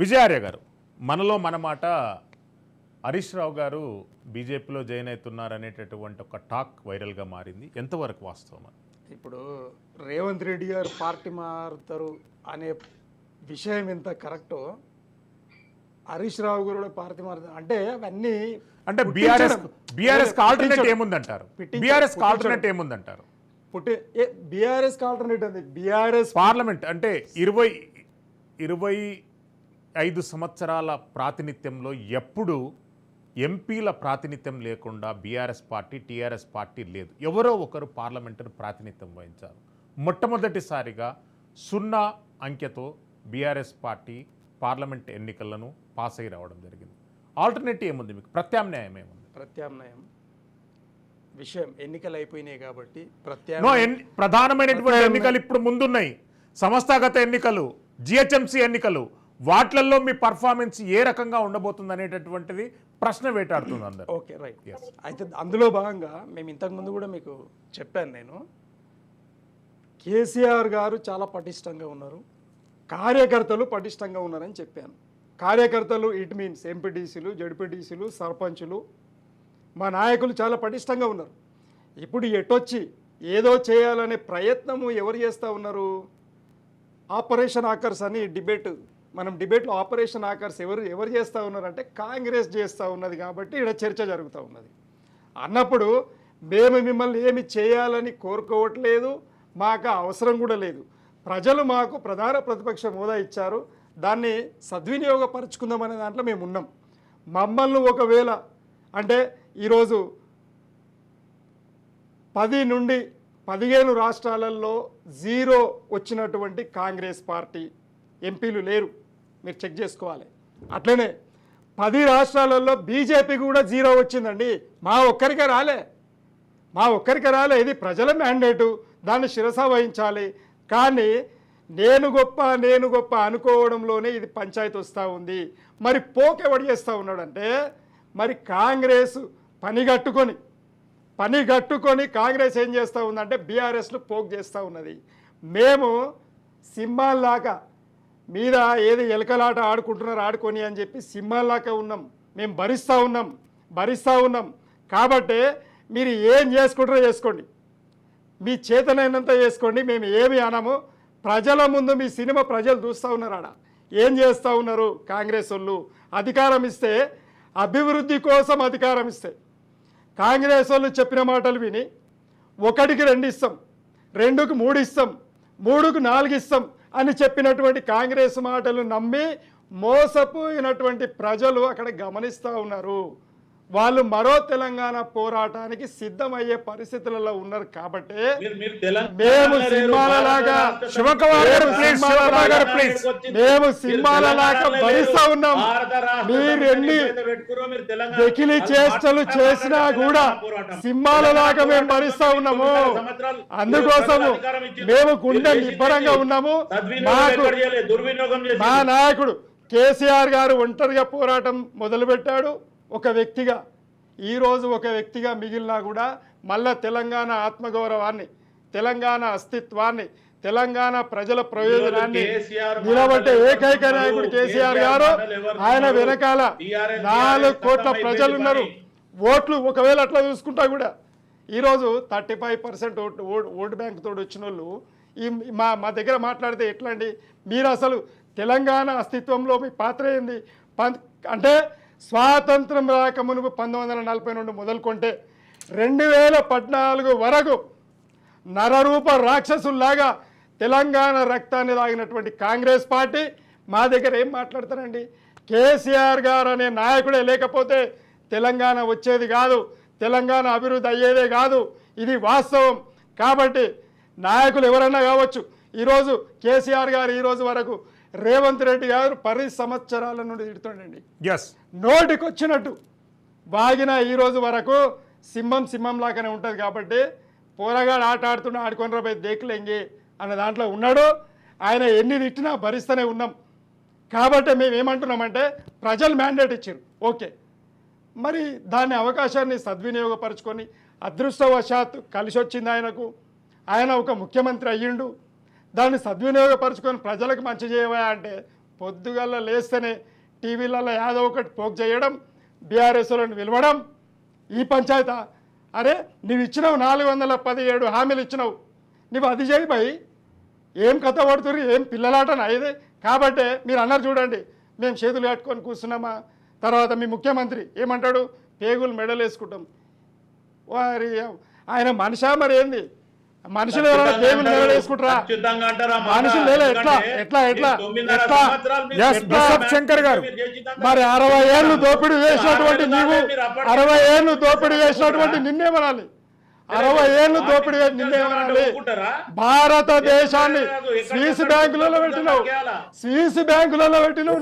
విజయార్య గారు, మనలో మన మాట హరీష్ రావు గారు బీజేపీలో జాయిన్ అవుతున్నారనేటటువంటి ఒక టాక్ వైరల్గా మారింది. ఎంతవరకు వాస్తవం? ఇప్పుడు రేవంత్ రెడ్డి గారు పార్టీ మారుతారు అనే విషయం ఎంత కరెక్టో, హరీష్ రావు గారు కూడా పార్టీ మారుతారు అంటే అవన్నీ అంటే బీఆర్ఎస్ ఆల్టర్నేట్ ఏముందంటారు? బీఆర్ఎస్ ఆల్టర్నేట్ ఏముందంటారు? బీఆర్ఎస్ ఆల్టర్నేట్ ఉంది. బీఆర్ఎస్ పార్లమెంట్ అంటే 25 సంవత్సరాల ప్రాతినిధ్యంలో ఎప్పుడు ఎంపీల ప్రాతినిధ్యం లేకుండా బీఆర్ఎస్ పార్టీ, టీఆర్ఎస్ పార్టీ లేదు. ఎవరో ఒకరు పార్లమెంటరీ ప్రాతినిధ్యం వహించారు. మొట్టమొదటిసారిగా 0 అంకెతో బీఆర్ఎస్ పార్టీ పార్లమెంట్ ఎన్నికలను పాస్ అయి రావడం జరిగింది. ఆల్టర్నేటివ్ ఏముంది మీకు? ప్రత్యామ్నాయం ఏముంది? ప్రత్యామ్నాయం విషయం ఎన్నికలు అయిపోయినాయి కాబట్టి ప్రధానమైనటువంటి ఎన్నికలు ఇప్పుడు ముందున్నాయి. సంస్థాగత ఎన్నికలు, జిహెచ్ఎంసీ ఎన్నికలు. వాటిల్లో మీ పర్ఫార్మెన్స్ ఏ రకంగా ఉండబోతుంది అనేటటువంటిది ప్రశ్న వేటాడుతుంది అందరూ. Okay, right. అయితే అందులో భాగంగా మేము ఇంతకుముందు కూడా మీకు చెప్పాను, నేను కేసీఆర్ గారు చాలా పటిష్టంగా ఉన్నారు, కార్యకర్తలు పటిష్టంగా ఉన్నారని చెప్పాను. కార్యకర్తలు ఇట్ మీన్స్ ఎంపీటీసీలు, జడ్పీటీసీలు, సర్పంచులు, మా నాయకులు చాలా పటిష్టంగా ఉన్నారు. ఇప్పుడు ఎటొచ్చి ఏదో చేయాలనే ప్రయత్నము ఎవరు చేస్తూ ఉన్నారు? ఆపరేషన్ ఆకర్స్ అని మనం డిబేట్లో ఆపరేషన్ ఆకర్స్ ఎవరు చేస్తూ ఉన్నారంటే కాంగ్రెస్ చేస్తూ ఉన్నది. కాబట్టి ఇక్కడ చర్చ జరుగుతూ ఉన్నది. అన్నప్పుడు మేము మిమ్మల్ని ఏమి చేయాలని కోరుకోవట్లేదు, మాకు అవసరం కూడా లేదు. ప్రజలు మాకు ప్రధాన ప్రతిపక్ష హోదా ఇచ్చారు, దాన్ని సద్వినియోగపరుచుకుందామనే దాంట్లో మేము ఉన్నాం. మమ్మల్ని ఒకవేళ అంటే ఈరోజు 10 నుండి 15 రాష్ట్రాలలో 0 వచ్చినటువంటి కాంగ్రెస్ పార్టీ ఎంపీలు లేరు, మీరు చెక్ చేసుకోవాలి. అట్లనే 10 రాష్ట్రాలలో బీజేపీ కూడా 0 వచ్చిందండి. మా ఒక్కరికే రాలే. ఇది ప్రజల మ్యాండేటు, దాన్ని శిరస వహించాలి. కానీ నేను గొప్ప అనుకోవడంలోనే ఇది పంచాయతీ వస్తూ ఉంది. మరి పోకెవడు చేస్తూ ఉన్నాడంటే, మరి కాంగ్రెస్ పని కట్టుకొని కాంగ్రెస్ ఏం చేస్తూ ఉందంటే బీఆర్ఎస్ను పోక్ చేస్తూ ఉన్నది. మేము సింహాల్లాగా మీద ఏది ఎలకలాట ఆడుకుంటున్నారు ఆడుకొని అని చెప్పి సింహాల్లాగా ఉన్నాం. మేము భరిస్తూ ఉన్నాం. కాబట్టి మీరు ఏం చేసుకుంటారో చేసుకోండి, మీ చేతనైనంత చేసుకోండి, మేము ఏమి అనము. ప్రజల ముందు మీ సినిమా ప్రజలు చూస్తూ ఉన్నారు. ఆడ ఏం చేస్తూ ఉన్నారు కాంగ్రెస్ వాళ్ళు? అధికారం ఇస్తే, అభివృద్ధి కోసం అధికారం ఇస్తే, కాంగ్రెస్ వాళ్ళు చెప్పిన మాటలు విని 1కి 2 ఇస్తాం, 2కి 3 ఇస్తాం, 3కి 4 ఇస్తాం అని చెప్పినటువంటి కాంగ్రెస్ మాటలు నమ్మి మోసపోయినటువంటి ప్రజలు అక్కడ గమనిస్తూ ఉన్నారు. వాళ్ళు మరో తెలంగాణ పోరాటానికి సిద్ధమయ్యే పరిస్థితులలో ఉన్నారు. కాబట్టి మేము సింహాలలాగా భరిస్తూ ఉన్నాం. మీరు ఎన్ని వెకిలి చేష్టలు చేసినా కూడా సింహాలలాగా మేము భరిస్తూ ఉన్నాము. అందుకోసము మేము గుండె నిబ్బరంగా ఉన్నాము. మా నాయకుడు కేసీఆర్ గారు ఒంటరిగా పోరాటం మొదలుపెట్టాడు ఒక వ్యక్తిగా. ఈరోజు ఒక వ్యక్తిగా మిగిలినా కూడా మళ్ళా తెలంగాణ ఆత్మగౌరవాన్ని, తెలంగాణ అస్తిత్వాన్ని, తెలంగాణ ప్రజల ప్రయోజనాన్ని నిలబట్టే ఏకైక నాయకుడు కేసీఆర్ గారు. ఆయన వెనకాల 4 కోట్ల ప్రజలు ఉన్నారు. ఓట్లు ఒకవేళ అట్లా చూసుకుంటా కూడా ఈరోజు 35% ఓటు బ్యాంక్ తోడు వచ్చిన వాళ్ళు మా దగ్గర మాట్లాడితే ఎట్లా అండి? మీరు అసలు తెలంగాణ అస్తిత్వంలో మీ పాత్ర ఏంది అంటే, స్వాతంత్రం రాక మునుపు 1940 నుండి మొదలుకొంటే 2014 వరకు నరరూప రాక్షసుల్లాగా తెలంగాణ రక్తాన్ని తాగినటువంటి కాంగ్రెస్ పార్టీ మా దగ్గర ఏం మాట్లాడతారండి? కేసీఆర్ గారు అనే నాయకుడే లేకపోతే తెలంగాణ వచ్చేది కాదు, తెలంగాణ అభివృద్ధి అయ్యేదే కాదు. ఇది వాస్తవం. కాబట్టి నాయకులు ఎవరైనా కావచ్చు. ఈరోజు కేసీఆర్ గారు ఈరోజు వరకు రేవంత్ రెడ్డి గారు 10 సంవత్సరాల నుండి తిడుతుండండి, నోటికొచ్చినట్టు వాగిన ఈరోజు వరకు సింహం లాగానే ఉంటుంది. కాబట్టి పోరగాడు ఆట ఆడుతున్నా ఆడుకొని రాబోయే దేకులెంగి అన్న దాంట్లో ఉన్నాడు. ఆయన ఎన్ని తిట్టినా భరిస్తూనే ఉన్నాం. కాబట్టి మేము ఏమంటున్నామంటే, ప్రజలు మ్యాండేట్ ఇచ్చారు, ఓకే, మరి దాని అవకాశాన్ని సద్వినియోగపరుచుకొని అదృష్టవశాత్తు కలిసి వచ్చింది ఆయనకు. ఆయన ఒక ముఖ్యమంత్రి అయ్యిండు. దాన్ని సద్వినియోగపరుచుకొని ప్రజలకు మంచి చేయవా అంటే పొద్దుగల్ల లేస్తేనే టీవీలలో ఏదో ఒకటి పోక్ చేయడం, బీఆర్ఎస్లను పిలవడం, ఈ పంచాయతా. అరే నువ్వు ఇచ్చినావు 417 హామీలు ఇచ్చినావు, నువ్వు అది చేయి భయ్. ఏం కథ పడుతుర్రు, ఏం పిల్లలాటనా ఇది? కాబట్టే మీరు అన్నారు చూడండి, మేము చేతులు కట్టుకొని కూర్చున్నామా. తర్వాత మీ ముఖ్యమంత్రి ఏమంటాడు, పేగులు మెడలు వేసుకుంటాం. వారి ఆయన మనిషా మరి ఏంది? మనుషులు ఎవరైనా పేగులు మెడలు వేసుకుంటారా? మనుషులు లేదా? ఎట్లా ఎట్లా ఎట్లా ఎట్లా? Yes, బిషప్ శంకర్ గారు. మరి 60 ఏళ్ళు దోపిడీ చేసినటువంటి నీవు, 60 ఏళ్ళు దోపిడీ చేసినటువంటి నిన్నేమనాలి? 60 ఏళ్ళు దోపిడీ నిన్నేమనాలి? భారతదేశాన్ని స్విస్ బ్యాంకులలో పెట్టినావు, స్విస్ బ్యాంకులలో పెట్టినావు.